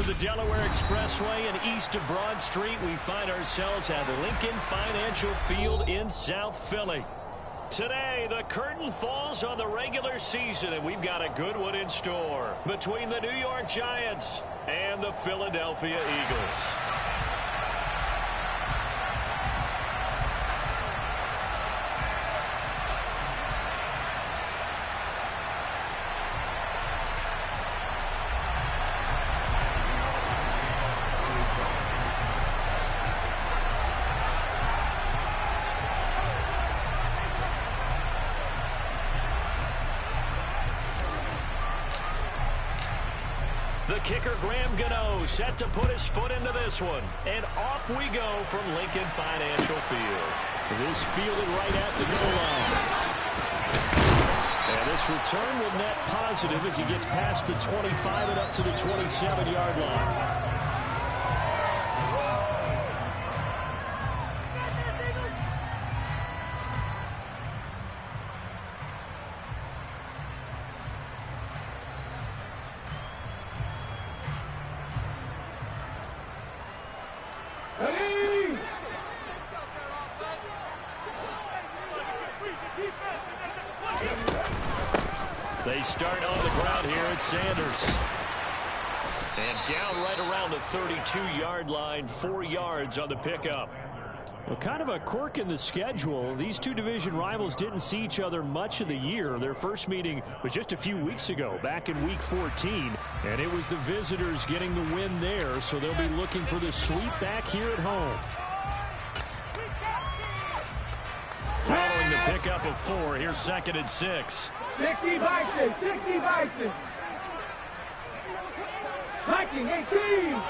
of the Delaware Expressway and east of Broad Street, we find ourselves at Lincoln Financial Field in South Philly. Today, the curtain falls on the regular season, and we've got a good one in store between the New York Giants and the Philadelphia Eagles. The kicker, Graham Gano, set to put his foot into this one. And off we go from Lincoln Financial Field. This fielded right at the goal line. And this return will net positive as he gets past the 25 and up to the 27-yard line. They start on the ground here at Sanders. And down right around the 32-yard line, 4 yards on the pickup. Well, kind of a quirk in the schedule. These two division rivals didn't see each other much of the year. Their first meeting was just a few weeks ago, back in Week 14. And it was the visitors getting the win there, so they'll be looking for the sweep back here at home. Following the pickup of 4, here's 2nd and 6. 60 Vikings, 60 Vikings. Viking 18.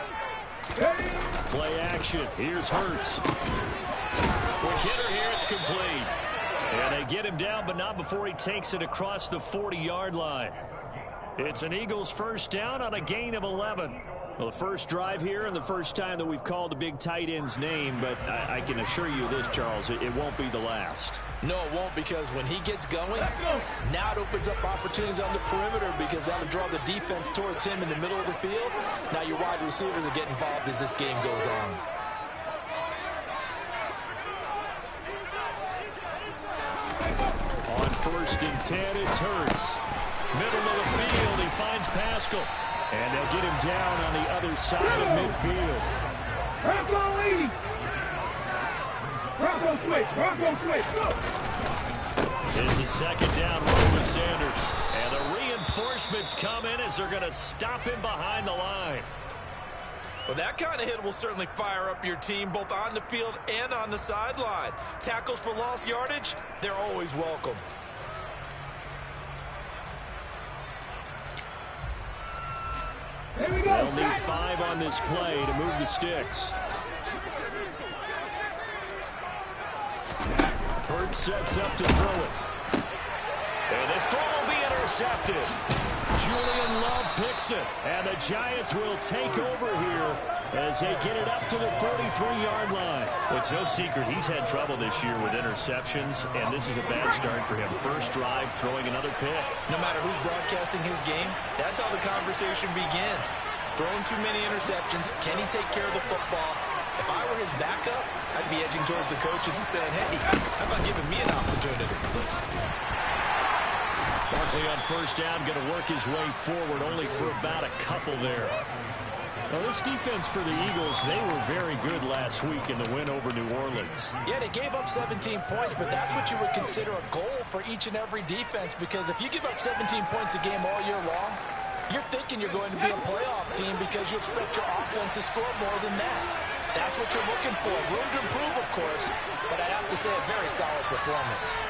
Play action. Here's Hurts. Quick hitter here. It's complete. And they get him down, but not before he takes it across the 40-yard line. It's an Eagles first down on a gain of 11. Well, the first drive here and the first time that we've called a big tight end's name, but I can assure you this, Charles, it won't be the last. No, it won't, because when he gets going, now it opens up opportunities on the perimeter because that'll draw the defense towards him in the middle of the field. Now your wide receivers are getting involved as this game goes on. On 1st and 10, it's Hurts. Middle of the field, he finds Pascal. And they'll get him down on the other side of midfield. Bronco lead. Bronco switch. Bronco switch. Go. It's a 2nd down run with Sanders. And the reinforcements come in as they're going to stop him behind the line. Well, that kind of hit will certainly fire up your team both on the field and on the sideline. Tackles for lost yardage, they're always welcome. They'll need 5 on this play to move the sticks. Hurts sets up to throw it. And this throw will be intercepted. Julian Love picks it. And the Giants will take over here as they get it up to the 43-yard line. Well, it's no secret he's had trouble this year with interceptions, and this is a bad start for him. First drive, throwing another pick. No matter who's broadcasting his game, that's how the conversation begins. Throwing too many interceptions, can he take care of the football? If I were his backup, I'd be edging towards the coaches and saying, hey, how about giving me an opportunity? Barkley on 1st down, going to work his way forward, only for about a couple there. Well, this defense for the Eagles, they were very good last week in the win over New Orleans. Yeah, they gave up 17 points, but that's what you would consider a goal for each and every defense, because if you give up 17 points a game all year long, you're thinking you're going to be a playoff team because you expect your offense to score more than that. That's what you're looking for. Room to improve, of course, but I have to say a very solid performance.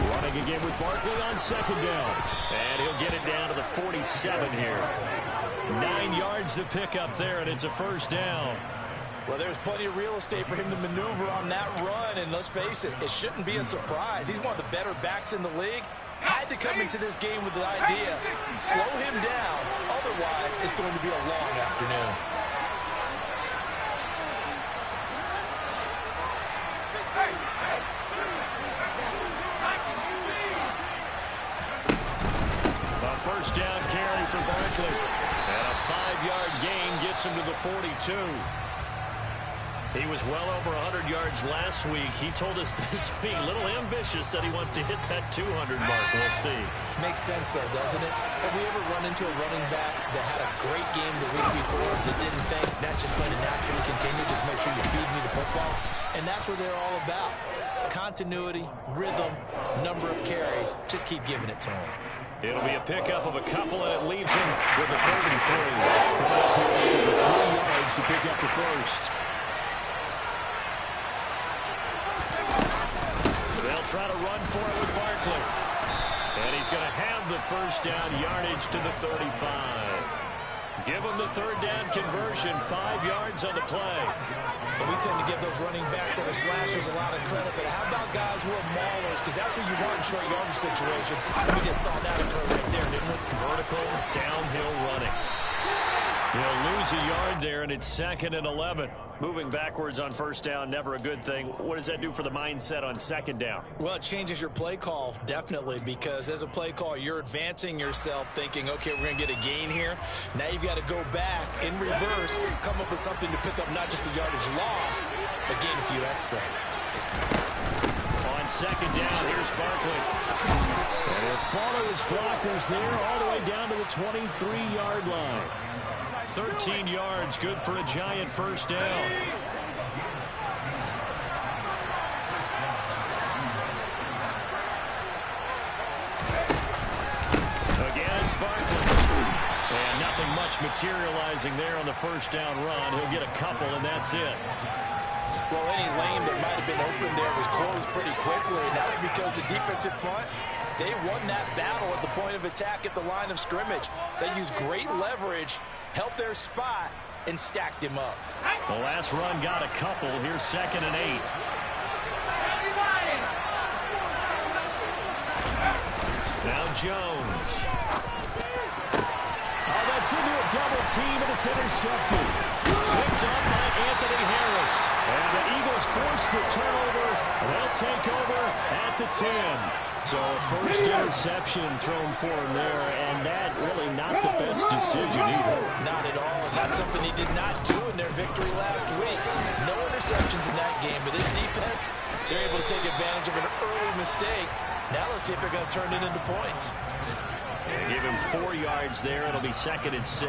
Running again with Barkley on 2nd down. And he'll get it down to the 47 here. 9 yards to pick up there, and it's a 1st down. Well, there's plenty of real estate for him to maneuver on that run, and let's face it, it shouldn't be a surprise. He's one of the better backs in the league. Had to come into this game with the idea, slow him down, otherwise it's going to be a long afternoon. gets him to the 42. He was well over 100 yards last week. He told us this week, a little ambitious, said he wants to hit that 200 mark. We'll see. Makes sense, though, doesn't it? Have we ever run into a running back that had a great game the week before that didn't think that's just going to naturally continue? Just make sure you feed me the football. And that's what they're all about. Continuity, rhythm, number of carries. Just keep giving it to him. It'll be a pickup of a couple, and it leaves him with a 3rd and 3. Coming up here with 3 yards to pick up the first. They'll try to run for it with Barkley. And he's going to have the first down yardage to the 35. Give him the 3rd down conversion, 5 yards on the play. And we tend to give those running backs that are slashers a lot of credit, but how about guys who are maulers? Because that's who you want in short yardage situations. We just saw that occur right there, didn't we? Vertical, downhill running. He'll lose a yard there, and it's 2nd and 11. Moving backwards on 1st down, never a good thing. What does that do for the mindset on 2nd down? Well, it changes your play call, definitely, because as a play call, you're advancing yourself thinking, okay, we're going to get a gain here. Now you've got to go back in reverse, come up with something to pick up not just the yardage lost, but gain a few extra. On 2nd down, here's Barkley. And he'll follow his blockers there all the way down to the 23-yard line. 13 yards, good for a giant 1st down. Again, it's Barkley. And nothing much materializing there on the 1st down run. He'll get a couple, and that's it. Well, any lane that might have been open there was closed pretty quickly, and that's because the defensive front, they won that battle at the point of attack at the line of scrimmage. They used great leverage, helped their spot, and stacked him up. The last run got a couple. Here's 2nd and 8. Now Jones. Oh, that's into a double team, and it's intercepted. Picked up by Anthony Harris. And the Eagles force the turnover. They'll take over at the 10. So first interception thrown for him there, and that really not the best decision either. Not at all. That's something he did not do in their victory last week. No interceptions in that game, but this defense, they're able to take advantage of an early mistake. Now let's see if they're going to turn it into points. And give him 4 yards there. It'll be 2nd and 6.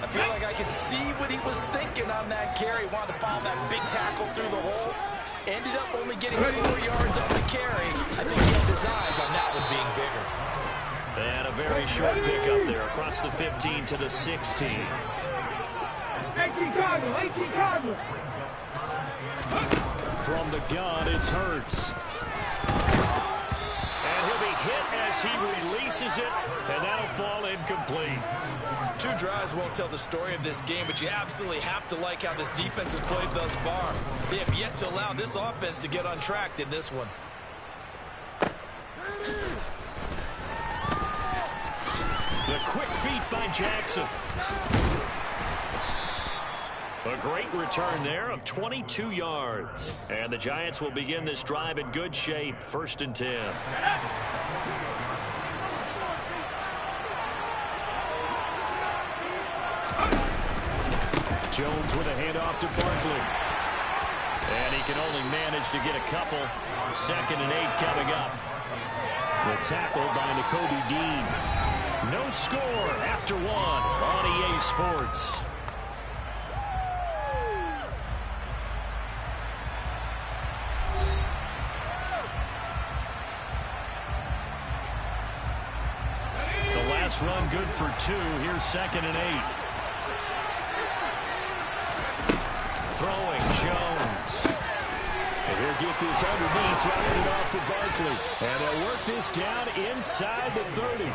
I feel like I could see what he was thinking on that carry. Wanted to follow that big tackle through the hole. Ended up only getting 4 yards on the carry. I think he had designs on that one being bigger. And a very short pickup there across the 15 to the 16. 18 Cardinal, 18 Cardinal. From the gun, it's Hurts. And he'll be hit as he releases it, and that'll fall incomplete. 2 drives won't tell the story of this game, but you absolutely have to like how this defense has played thus far. They have yet to allow this offense to get untracked in this one. The quick feet by Jackson. A great return there of 22 yards. And the Giants will begin this drive in good shape. 1st and 10. Jones with a handoff to Barkley. And he can only manage to get a couple. 2nd and 8 coming up. The tackle by Nakobe Dean. No score after 1 on EA Sports. The last run good for 2. Here's 2nd and 8. Throwing Jones. And he'll get this underneath, running it off for Barkley. And they'll work this down inside the 30.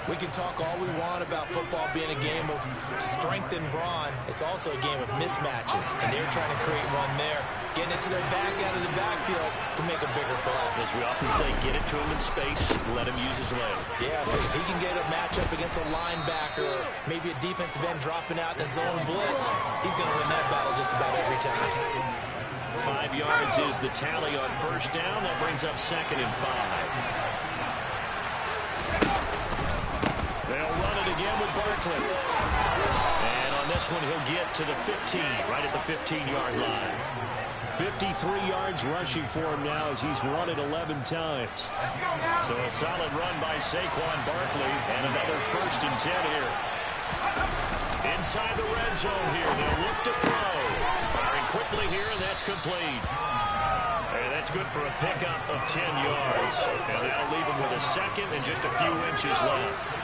We can talk all we want about football being a game of strength and brawn. It's also a game of mismatches, and they're trying to create one there, getting it to their back out of the backfield to make a bigger play. As we often say, get it to him in space, let him use his leg. Yeah, if he can get a matchup against a linebacker or maybe a defensive end dropping out in a zone blitz, he's going to win that battle just about every time. 5 yards is the tally on 1st down. That brings up 2nd and 5. They'll run it again with Barkley. And a one he'll get to the 15, right at the 15-yard line. 53 yards rushing for him now as he's run it 11 times. So a solid run by Saquon Barkley, and another 1st and 10 here. Inside the red zone here, they'll look to throw. Firing quickly here, and that's complete. And that's good for a pickup of 10 yards. And that'll leave him with a second and just a few inches left.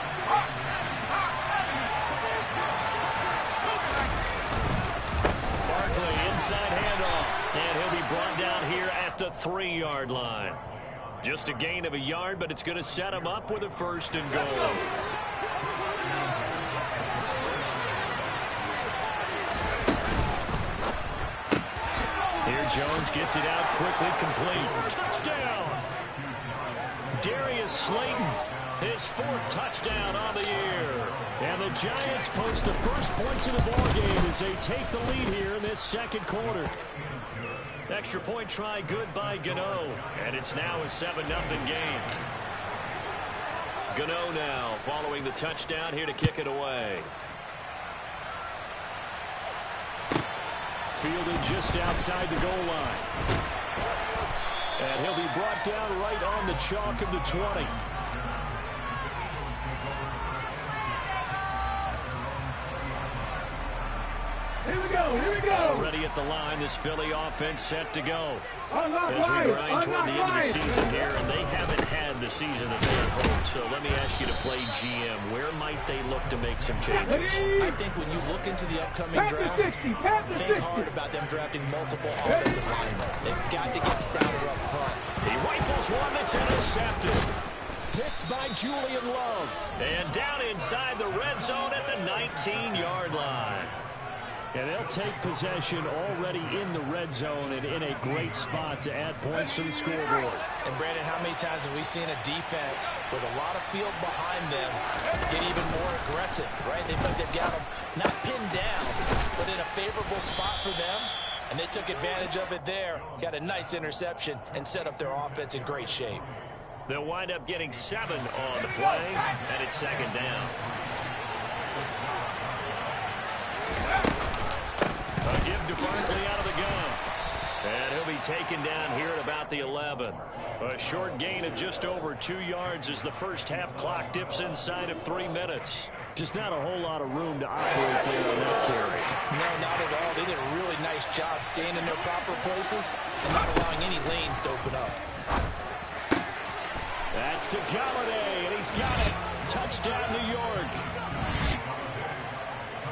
Barkley inside handoff. And he'll be brought down here at the 3-yard line. Just a gain of a yard, but it's going to set him up with a 1st and goal. Here Jones gets it out quickly, complete. Touchdown! Darius Slayton, his 4th touchdown on the year. And the Giants post the first points of the ballgame as they take the lead here in this 2nd quarter. Extra point try good by Gano, and it's now a 7-0 game. Gano now following the touchdown here to kick it away. Fielded just outside the goal line. And he'll be brought down right on the chalk of the 20. Here we go, here we go. Already at the line, this Philly offense set to go. As we grind toward the end of the season here, and they haven't had the season that they had hoped. So let me ask you to play GM. Where might they look to make some changes? I think when you look into the upcoming draft, think hard about them drafting multiple offensive linemen. They've got to get stouter up front. He rifles one that's intercepted. Picked by Julian Love. And down inside the red zone at the 19-yard line. And they'll take possession already in the red zone and in a great spot to add points to the scoreboard. And Brandon, how many times have we seen a defense with a lot of field behind them get even more aggressive, right? They've got them not pinned down, but in a favorable spot for them, and they took advantage of it there. Got a nice interception and set up their offense in great shape. They'll wind up getting 7 on the play, and it's 2nd down. A give to Barkley out of the gun. And he'll be taken down here at about the 11. A short gain of just over 2 yards as the first half clock dips inside of 3 minutes. Just not a whole lot of room to operate there on that carry. No, not at all. They did a really nice job staying in their proper places and not allowing any lanes to open up. That's to Galladay, and he's got it. Touchdown, New York.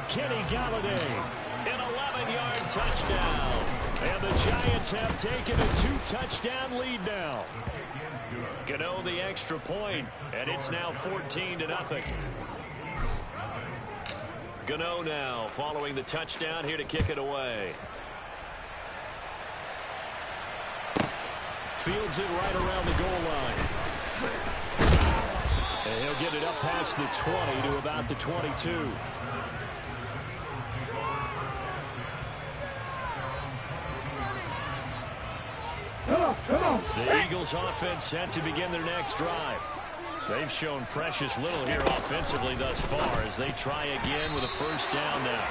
Kenny Galladay. An 11-yard touchdown. And the Giants have taken a 2-touchdown lead now. Gano the extra point, and it's now 14-0. Gano now following the touchdown here to kick it away. Fields it right around the goal line. And he'll get it up past the 20 to about the 22. The Eagles offense set to begin their next drive. They've shown precious little here offensively thus far as they try again with a 1st down now.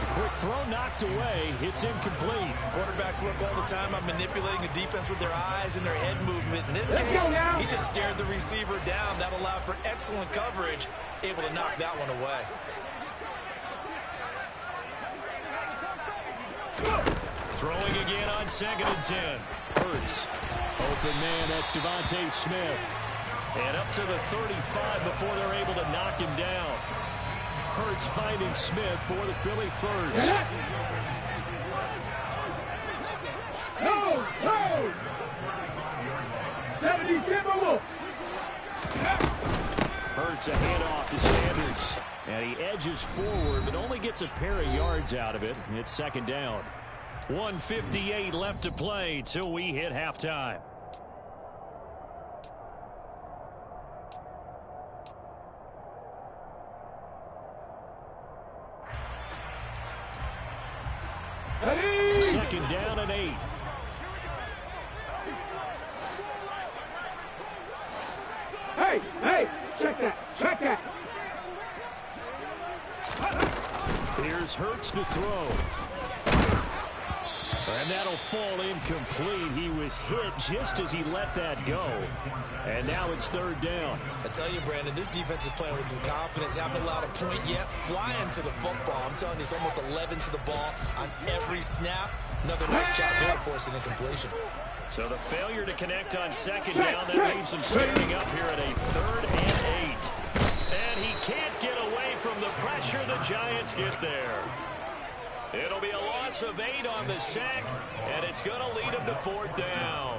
The quick throw knocked away. It's incomplete. Quarterbacks work all the time on manipulating the defense with their eyes and their head movement. In this case, he just stared the receiver down. That allowed for excellent coverage, able to knock that one away. Throwing again on 2nd and 10. Hurts. Open man, that's Devontae Smith. And up to the 35 before they're able to knock him down. Hurts finding Smith for the Philly 1st. No! 77 Wolf. Hurts a handoff to Sanders. And he edges forward, but only gets a pair of yards out of it. And it's 2nd down. 1:58 left to play till we hit halftime. Ready? 2nd down and 8. Hey, check that. Here's Here's Hurts to throw. And that'll fall incomplete. He was hit just as he let that go. And now it's third down. I tell you, Brandon, this defense is playing with some confidence. Haven't allowed a point yet. Flying to the football. I'm telling you, it's almost 11 to the ball on every snap. Another nice job there for us in incompletion. So the failure to connect on second down, that leaves him standing up here at a 3rd and 8. And he can't get away from the pressure. The Giants get there. It'll be a loss of 8 on the sack, and it's going to lead him to 4th down.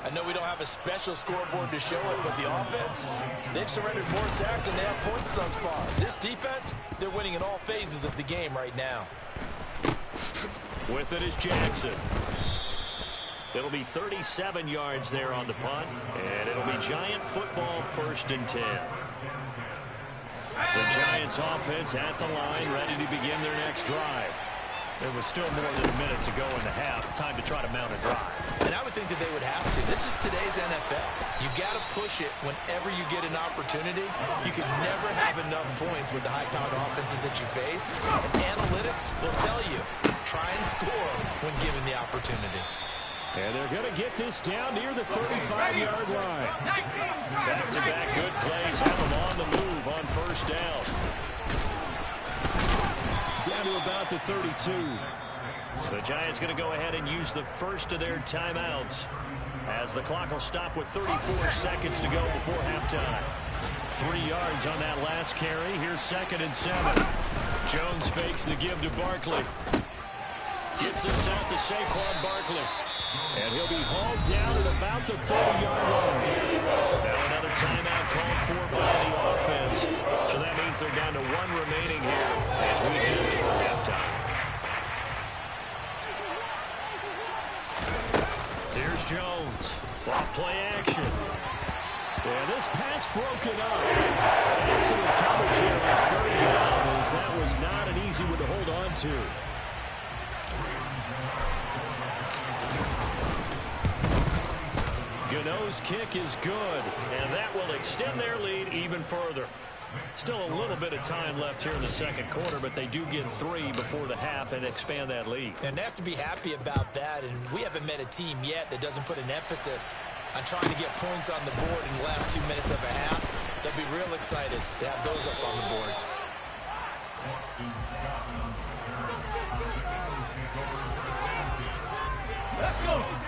I know we don't have a special scoreboard to show it, but the offense, they've surrendered more sacks than they have points thus far. This defense, they're winning in all phases of the game right now. With it is Jackson. It'll be 37 yards there on the punt, and it'll be Giant football 1st and 10. The Giants offense at the line, ready to begin their next drive. There was still more than a minute to go in the half. Time to try to mount a drive. And I would think that they would have to. This is today's NFL. You got to push it whenever you get an opportunity. You can never have enough points with the high-powered offenses that you face. And analytics will tell you, try and score when given the opportunity. And they're going to get this down near the 35-yard line. Back-to-back good plays have them on the move on 1st down. Down to about the 32. The Giants going to go ahead and use the first of their timeouts as the clock will stop with 34 seconds to go before halftime. 3 yards on that last carry. Here's 2nd and 7. Jones fakes the give to Barkley. Gets this out to Saquon Barkley. And he'll be hauled down at about the 30-yard line. Now another timeout called for by the offense. So that means they're down to 1 remaining here as we head toward halftime. Here's Jones. Off play action. And this pass broken up. Excellent coverage here on 3rd down, as that was not an easy one to hold on to. Gano's kick is good, and that will extend their lead even further. Still a little bit of time left here in the 2nd quarter, but they do get 3 before the half and expand that lead. And they have to be happy about that, and we haven't met a team yet that doesn't put an emphasis on trying to get points on the board in the last 2 minutes of a half. They'll be real excited to have those up on the board.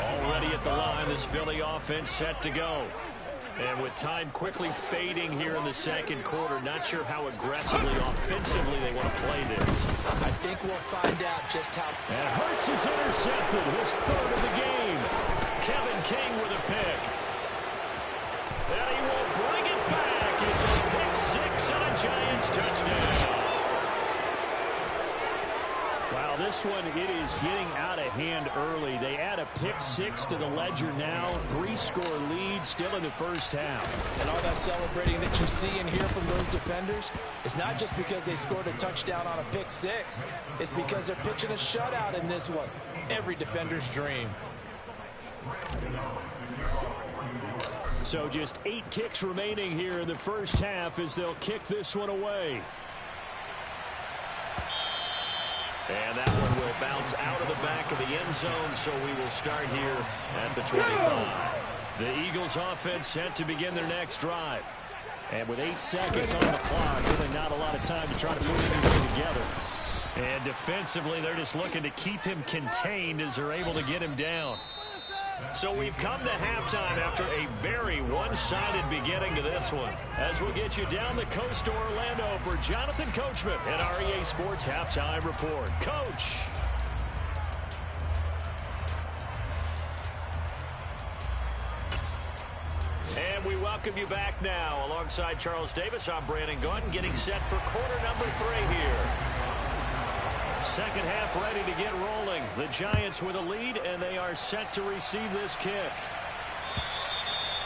Already at the line, this Philly offense set to go. And with time quickly fading here in the 2nd quarter, not sure how aggressively, offensively they want to play this. I think we'll find out just how. And Hurts is intercepted, his 3rd of the game. Kevin King with a pick. And he will bring it back. It's a pick 6 and a Giants touchdown. Wow, this one, it is getting out of hand early. They add a pick 6 to the ledger now. 3-score lead still in the 1st half. And all that celebrating that you see and hear from those defenders, it's not just because they scored a touchdown on a pick 6. It's because they're pitching a shutout in this one. Every defender's dream. So just 8 ticks remaining here in the 1st half as they'll kick this one away. And that one will bounce out of the back of the end zone, so we will start here at the 25. The Eagles offense set to begin their next drive. And with 8 seconds on the clock, really not a lot of time to try to put anything together. And defensively, they're just looking to keep him contained as they're able to get him down. So we've come to halftime after a very one-sided beginning to this one. As we'll get you down the coast to Orlando for Jonathan Coachman and our EA Sports Halftime Report. Coach. And we welcome you back now. Alongside Charles Davis, I'm Brandon Gunn, getting set for quarter number 3 here. 2nd half ready to get rolling. The Giants with a lead, and they are set to receive this kick.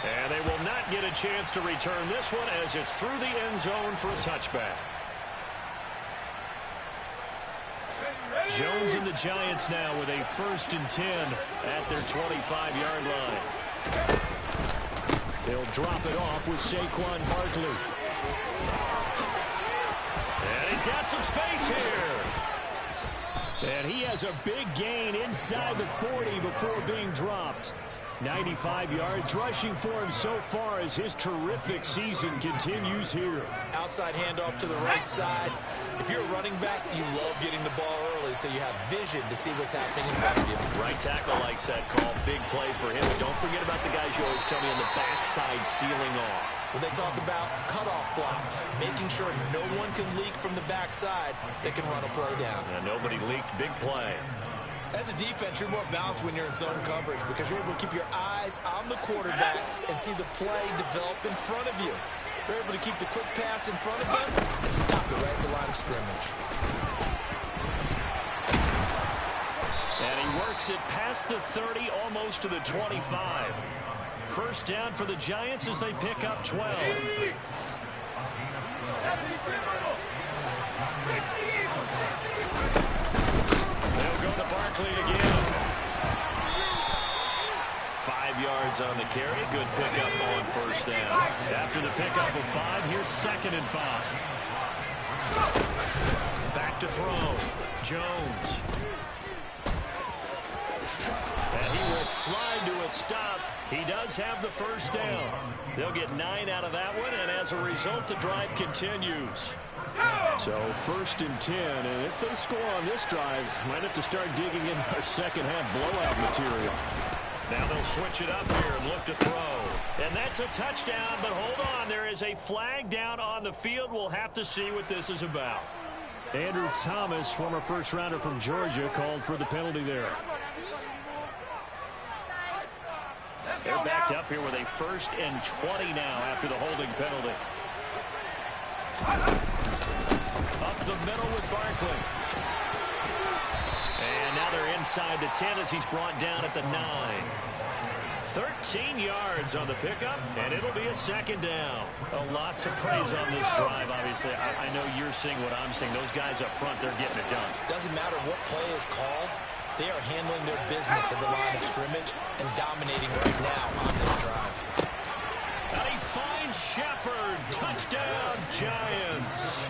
And they will not get a chance to return this one as it's through the end zone for a touchback. Jones and the Giants now with a 1st and 10 at their 25-yard line. They'll drop it off with Saquon Barkley. And he's got some space here. And he has a big gain inside the 40 before being dropped. 95 yards rushing for him so far as his terrific season continues here. Outside handoff to the right side. If you're a running back, you love getting the ball early so you have vision to see what's happening in front of you. Right tackle likes that call. Big play for him. But don't forget about the guys you always tell me on the backside sealing off. When they talk about cutoff blocks, making sure no one can leak from the backside that can run a play down. Nobody leaked. Big play. As a defense, you're more balanced when you're in zone coverage because you're able to keep your eyes on the quarterback and see the play develop in front of you. You're able to keep the quick pass in front of them and stop it right at the line of scrimmage. And he works it past the 30, almost to the 25. First down for the Giants as they pick up 12. They'll go to Barkley again. 5 yards on the carry. Good pickup on first down. After the pickup of 5, here's 2nd and 5. Back to throw. Jones. And he will slide to a stop. He does have the first down. They'll get 9 out of that one, and as a result, the drive continues. So 1st and 10, and if they score on this drive, might have to start digging in our second half blowout material. Now they'll switch it up here and look to throw. And that's a touchdown, but hold on. There is a flag down on the field. We'll have to see what this is about. Andrew Thomas, former first-rounder from Georgia, called for the penalty there. They're backed up here with a 1st and 20 now after the holding penalty. Up the middle with Barkley. And now they're inside the 10 as he's brought down at the 9. 13 yards on the pickup, and it'll be a 2nd down. A lot to praise on this drive, obviously. I know you're seeing what I'm seeing. Those guys up front, they're getting it done. Doesn't matter what play is called. They are handling their business at the line of scrimmage and dominating right now on this drive. And he finds Shepard. Touchdown, Giants.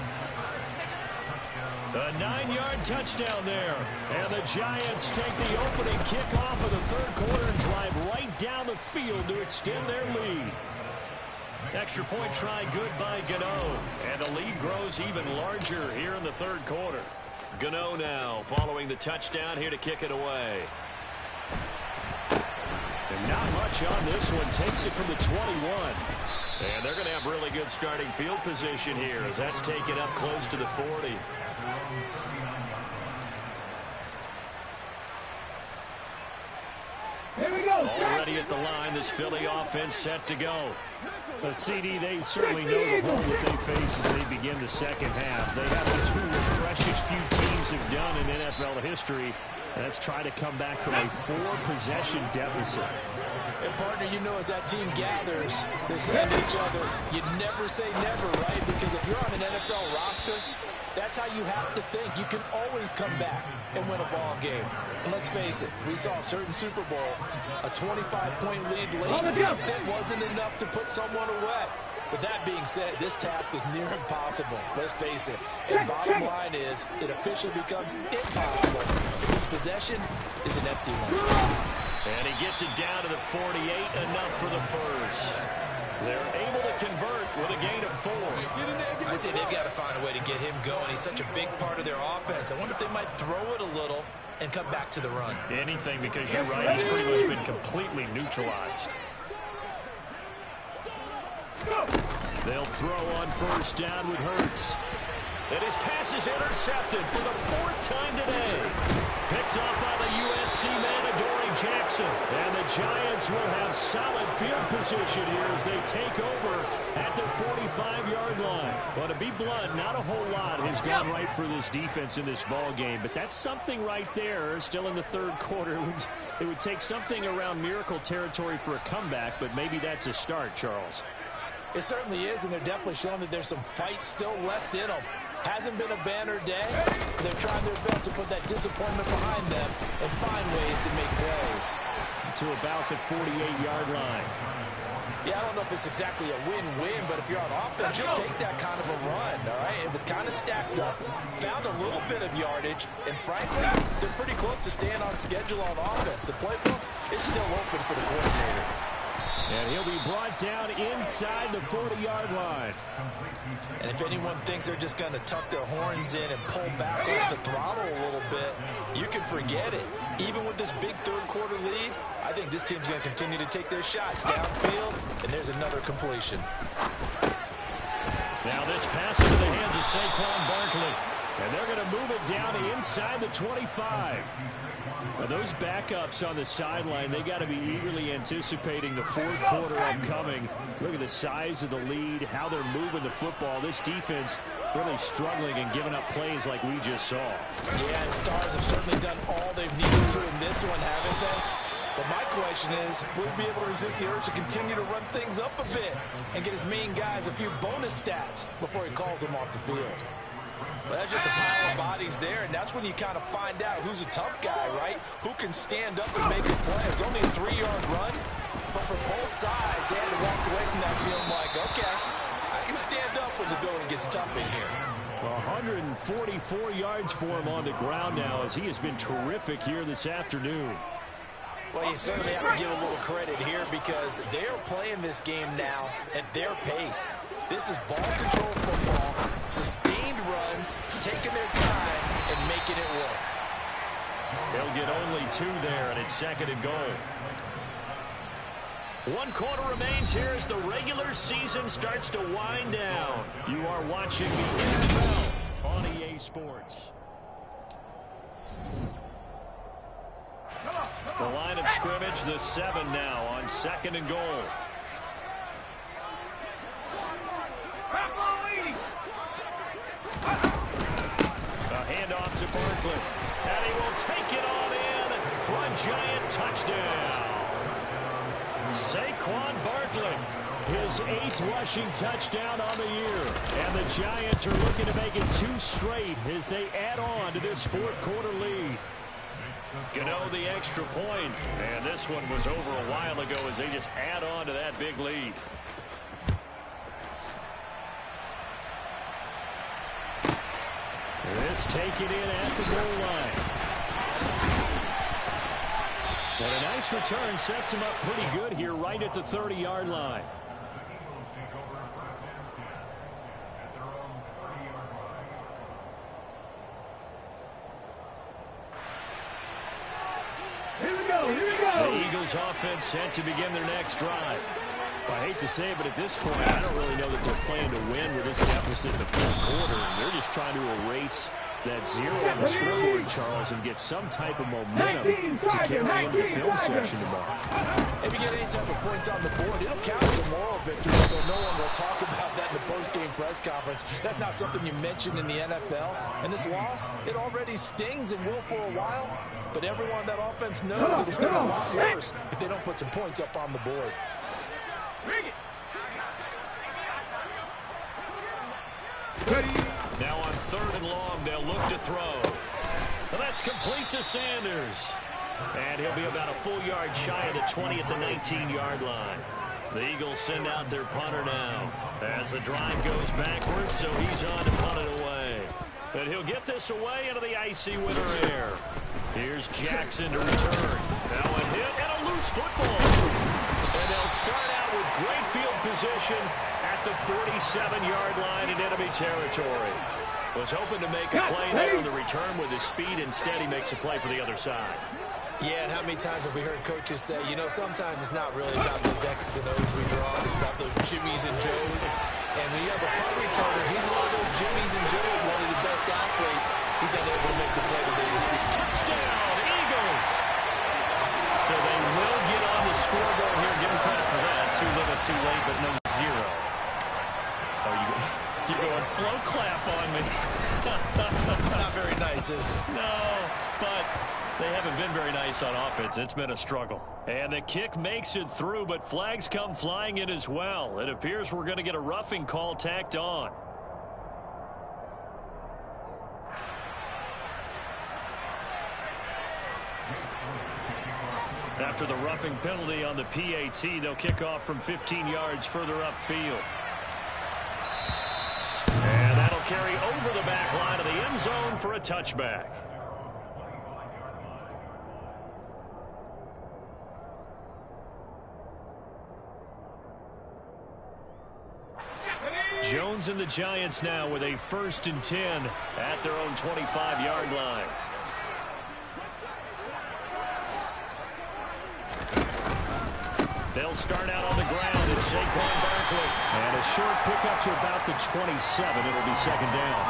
A 9-yard touchdown there. And the Giants take the opening kickoff of the 3rd quarter and drive right down the field to extend their lead. Extra point try good by Gano. And the lead grows even larger here in the 3rd quarter. Gano now following the touchdown here to kick it away. And not much on this one. Takes it from the 21. And they're going to have really good starting field position here as that's taken up close to the 40. Here we go. Already at the line, this Philly offense set to go. The CD, they certainly know the hole that they face as they begin the second half. They have the 2 freshest few teams have done in NFL history. Let's try to come back from a 4-possession deficit. And partner, you know, as that team gathers, they say to each other, you never say never, right? Because if you're on an NFL roster, that's how you have to think. You can always come back and win a ball game. And let's face it, we saw a certain Super Bowl, a 25-point lead late. That wasn't enough to put someone away. But that being said, this task is near impossible. Let's face it. And bottom line is, it officially becomes impossible if this possession is an empty one. And he gets it down to the 48, enough for the first. They're able to convert with a gain of 4. I'd say they've got to find a way to get him going. He's such a big part of their offense. I wonder if they might throw it a little and come back to the run. Anything, because you're right, he's pretty much been completely neutralized. They'll throw on first down with Hurts. And his pass is intercepted for the 4th time today. Picked off by the USC man, Adoree Jackson. And the Giants will have solid field position here as they take over at the 45-yard line. Well, to be blunt, not a whole lot has gone right for this defense in this ball game. But that's something right there, still in the 3rd quarter. It would take something around miracle territory for a comeback, but maybe that's a start, Charles. It certainly is, and they're definitely showing that there's some fight still left in them. Hasn't been a banner day. They're trying their best to put that disappointment behind them and find ways to make plays. To about the 48-yard line. Yeah, I don't know if it's exactly a win-win, but if you're on offense, you'll take that kind of a run, all right? It was kind of stacked up, found a little bit of yardage, and frankly, they're pretty close to staying on schedule on offense. The playbook is still open for the coordinator. And he'll be brought down inside the 40-yard line. And if anyone thinks they're just going to tuck their horns in and pull back off the throttle a little bit, you can forget it. Even with this big third-quarter lead, I think this team's going to continue to take their shots downfield, and there's another completion. Now this pass into the hands of Saquon Barkley. And they're going to move it down inside the 25. Now those backups on the sideline, they got to be eagerly anticipating the fourth quarter upcoming. Look at the size of the lead, how they're moving the football. This defense really struggling and giving up plays like we just saw. Yeah, and Stars have certainly done all they've needed to in this one, haven't they? But my question is, will we be able to resist the urge to continue to run things up a bit and get his main guys a few bonus stats before he calls them off the field? Well, that's just a pile of bodies there, and that's when you kind of find out who's a tough guy, right? Who can stand up and make a play. It's only a 3-yard run, but for both sides, they had to walk away from that feeling like, okay, I can stand up when the going gets tough in here. 144 yards for him on the ground now as he has been terrific here this afternoon. Well, you certainly have to give a little credit here because they're playing this game now at their pace. This is ball control football, sustained runs, taking their time and making it work. They'll get only 2 there, and it's 2nd and goal. 1 quarter remains here as the regular season starts to wind down. You are watching the NFL on EA Sports. The line of scrimmage, the 7 now on 2nd and goal. A handoff to Barkley. And he will take it on in for a giant touchdown. Saquon Barkley, his 8th rushing touchdown on the year. And the Giants are looking to make it 2 straight as they add on to this fourth quarter lead. Gano the extra point, and this one was over a while ago as they just add on to that big lead. This taken in at the goal line. And a nice return sets him up pretty good here right at the 30-yard line. The Eagles offense set to begin their next drive. I hate to say it, but at this point, I don't really know that they're planning to win with this deficit in the fourth quarter. They're just trying to erase that 0 on the scoreboard, Charles, and get some type of momentum to carry into the film section tomorrow. If you get any type of points on the board, it'll count as a moral victory, although no one will talk about that in the post-game press conference. That's not something you mention in the NFL. And this loss, it already stings and will for a while, but everyone on that offense knows it'll sting a lot worse if they don't put some points up on the board. Now on 3rd and long, they'll look to throw. Well, that's complete to Sanders. And he'll be about a full yard shy of the 20 at the 19-yard line. The Eagles send out their punter now as the drive goes backwards, so he's on to punt it away. And he'll get this away into the icy winter air. Here's Jackson to return. Now a hit and a loose football. And they'll start out with great field position at the 47-yard line in enemy territory. Was hoping to make a play there on the return with his speed. Instead, he makes a play for the other side. Yeah, and how many times have we heard coaches say, you know, sometimes it's not really about those X's and O's we draw. It's about those Jimmies and Joes. And when you have a punt returner, he's one of those Jimmies and Joes, one of the best athletes. He's unable to make the play that they receive. Touchdown, Eagles! So they will get on the scoreboard here. Give them credit for that. Too little, too late, but no 0. Oh, you're going slow clap on me. Not very nice, is it? No, but they haven't been very nice on offense. It's been a struggle. And the kick makes it through, but flags come flying in as well. It appears we're going to get a roughing call tacked on. That after the roughing penalty on the PAT. They'll kick off from 15 yards further upfield. And that'll carry over the back line of the end zone for a touchback. Jones and the Giants now with a 1st and 10 at their own 25-yard line. They'll start out on the ground. It's Saquon Barkley. And a short pickup to about the 27. It'll be 2nd down.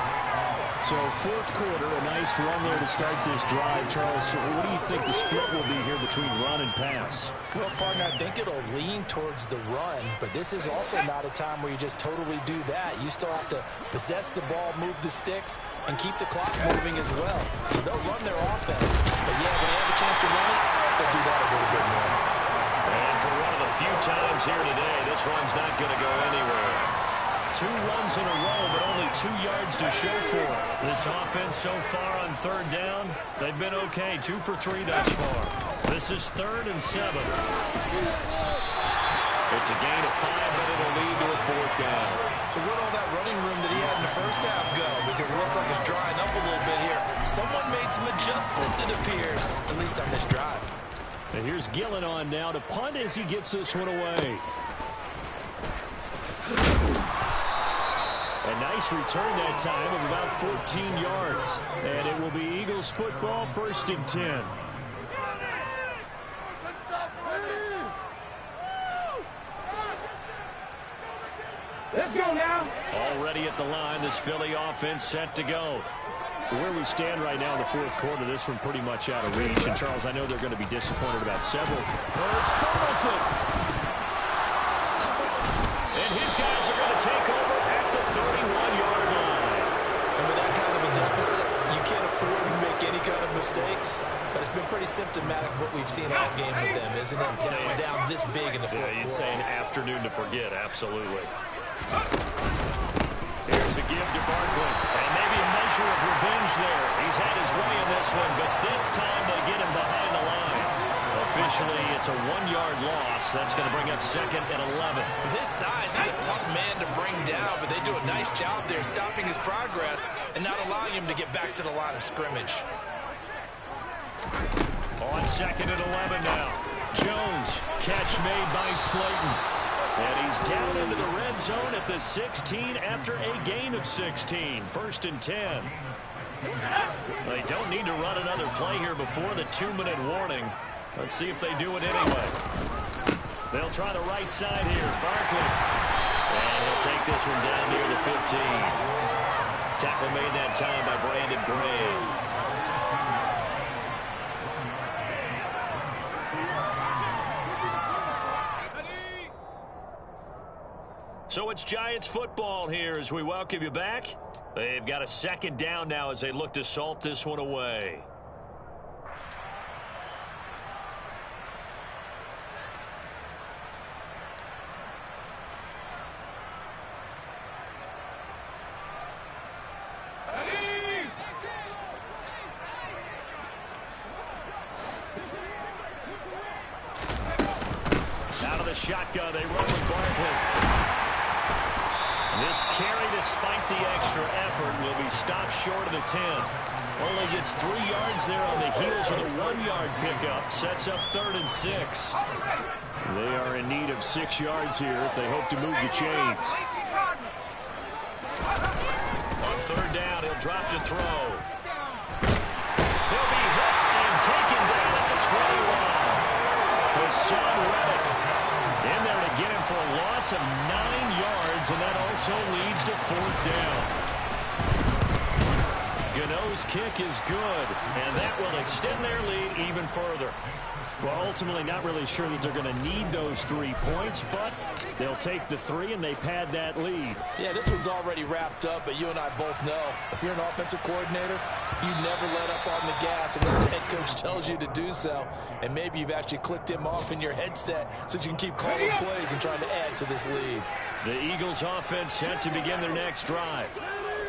So 4th quarter, a nice run there to start this drive. Charles, what do you think the split will be here between run and pass? Well, partner, I think it'll lean towards the run, but this is also not a time where you just totally do that. You still have to possess the ball, move the sticks, and keep the clock moving as well. So they'll run their offense. But, yeah, when they have a chance to run it, they'll do that a little bit more. And for one of the few times here today, this run's not going to go anywhere. 2 runs in a row, but only 2 yards to show for it. This offense so far on 3rd down, they've been okay. 2 for 3 thus far. This is 3rd and 7. It's a gain of 5, but it'll lead to a 4th down. So where'd all that running room that he had in the first half go? Because it looks like it's drying up a little bit here. Someone made some adjustments, it appears, at least on this drive. And here's Gillen on now to punt as he gets this one away. A nice return that time of about 14 yards. And it will be Eagles football, 1st and 10. Let's go now. Already at the line, this Philly offense set to go. Where we stand right now in the 4th quarter, this one pretty much out of reach. And, Charles, I know they're going to be disappointed about several. Hurts fumbles it. And his guys are going to take over at the 31-yard line. And with that kind of a deficit, you can't afford to make any kind of mistakes. But it's been pretty symptomatic of what we've seen all game with them, isn't it? Down this big in the 4th quarter. You'd say an afternoon to forget, absolutely. Here's a give to Barkley. And maybe a measure of revenge there. He's had his way in this one, but this time they get him behind the line. Officially, it's a 1-yard loss. That's going to bring up 2nd and 11. This size, he's a tough man to bring down, but they do a nice job there stopping his progress and not allowing him to get back to the line of scrimmage. On 2nd and 11 now. Jones, catch made by Slayton. And he's down into the red zone at the 16 after a gain of 16. 1st and 10. They don't need to run another play here before the 2-minute warning. Let's see if they do it anyway. They'll try the right side here. Barkley. And he'll take this one down near the 15. Tackle made that time by Brandon Graham. So it's Giants football here as we welcome you back. They've got a 2nd down now as they look to salt this one away. Out of the shotgun, they run with Barkley. This carry, despite the extra effort, will be stopped short of the 10. Only gets 3 yards there on the heels of the 1-yard pickup. Sets up 3rd and 6. They are in need of 6 yards here if they hope to move the chains. On 3rd down, he'll drop to throw. He'll be hit and taken down at the 20 line. Hassan Reddick in there to get him for a loss of 9 yards, and that also leads to 4th down. Gano's kick is good, and that will extend their lead even further. Well, ultimately not really sure that they're going to need those 3 points, but they'll take the 3 and they pad that lead. Yeah, this one's already wrapped up, but you and I both know if you're an offensive coordinator, you never let up on the gas unless the head coach tells you to do so. And maybe you've actually clicked him off in your headset so you can keep calling plays and trying to add to this lead. The Eagles offense set to begin their next drive.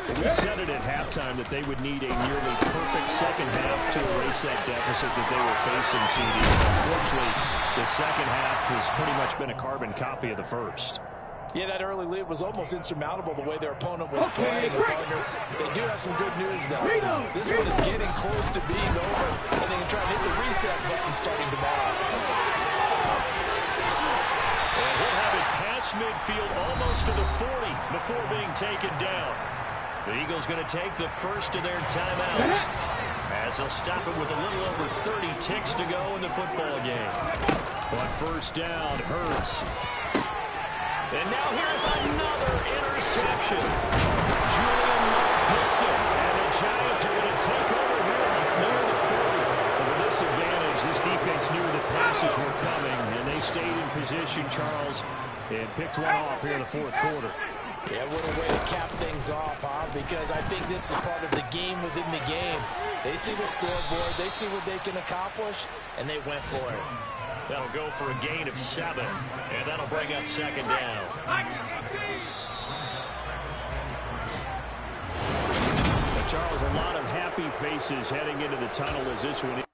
We said it at halftime that they would need a nearly perfect second half to erase that deficit that they were facing, CD. Unfortunately, the second half has pretty much been a carbon copy of the first. Yeah, that early lead was almost insurmountable the way their opponent was playing. And partner, they do have some good news, though. This one is getting close to being over, and they can try and hit the reset button starting tomorrow. And he'll have it past midfield almost to the 40 before being taken down. The Eagles going to take the first of their timeouts as they'll stop it with a little over 30 ticks to go in the football game. On first down, Hurts. And now here's another interception. Julian gets it, and the Giants are going to take over here near the 40. But with this advantage, this defense knew the passes were coming, and they stayed in position, Charles, and picked one off here in the fourth quarter. Yeah, what a way to cap things off, huh? Because I think this is part of the game within the game. They see the scoreboard, they see what they can accomplish, and they went for it. That'll go for a gain of 7, and that'll bring up second down. But Charles, a lot of happy faces heading into the tunnel as this one